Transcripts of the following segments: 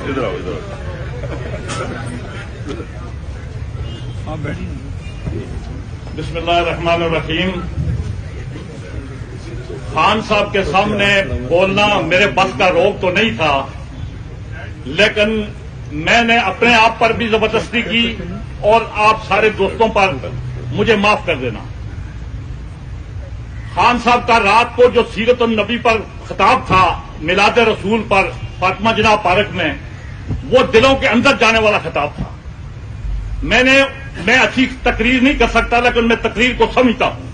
ادھر آؤ ادھر بسم اللہ الرحمن الرحیم. خان صاحب کے سامنے بولنا میرے بس کا روگ تو نہیں تھا، لیکن میں نے اپنے آپ پر بھی زبردستی کی اور آپ سارے دوستوں پر مجھے معاف کر دینا. خان صاحب کا رات کو جو سیرت النبی پر خطاب تھا، میلاد رسول پر فاطمہ جناح پارک میں، وہ دلوں کے اندر جانے والا خطاب تھا. میں اچھی تقریر نہیں کر سکتا، لیکن میں تقریر کو سمجھتا ہوں.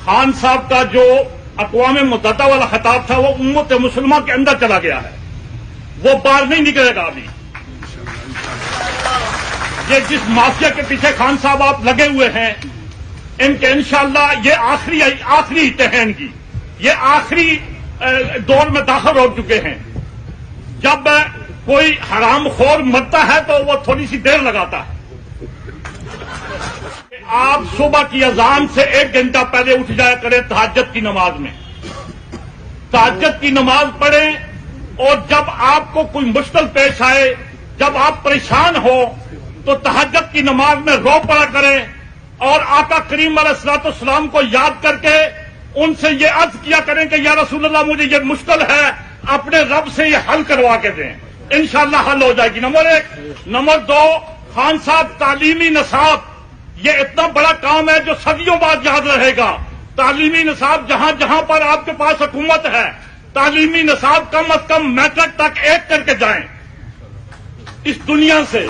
خان صاحب کا جو اقوام متحدہ والا خطاب تھا وہ امت مسلمہ کے اندر چلا گیا ہے، وہ باہر نہیں نکلے گا. ابھی یہ جس مافیا کے پیچھے خان صاحب آپ لگے ہوئے ہیں، ان کے انشاءاللہ یہ آخری تہین کی، یہ آخری دور میں داخل ہو چکے ہیں. جب کوئی حرام خور مرتا ہے تو وہ تھوڑی سی دیر لگاتا ہے. آپ صبح کی اذان سے 1 گھنٹہ پہلے اٹھ جایا کریں تہجد کی نماز میں، تہجد کی نماز پڑھیں، اور جب آپ کو کوئی مشکل پیش آئے، جب آپ پریشان ہو تو تہجد کی نماز میں رو پڑا کریں، اور آقا کریم علیہ الصلوۃ والسلام کو یاد کر کے ان سے یہ عرض کیا کریں کہ یا رسول اللہ مجھے یہ مشکل ہے، اپنے رب سے یہ حل کروا کے دیں، انشاءاللہ حل ہو جائے گی. نمبر 1. نمبر 2، خان صاحب تعلیمی نصاب، یہ اتنا بڑا کام ہے جو صدیوں بعد یاد رہے گا. تعلیمی نصاب جہاں جہاں پر آپ کے پاس حکومت ہے، تعلیمی نصاب کم از کم میٹرک تک 1 کر کے جائیں اس دنیا سے.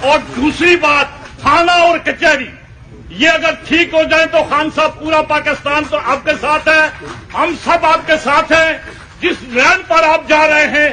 اور دوسری بات، تھانہ اور کچہری یہ اگر ٹھیک ہو جائیں تو خان صاحب پورا پاکستان تو آپ کے ساتھ ہے، ہم سب آپ کے ساتھ ہیں. جس لین پر آپ جا رہے ہیں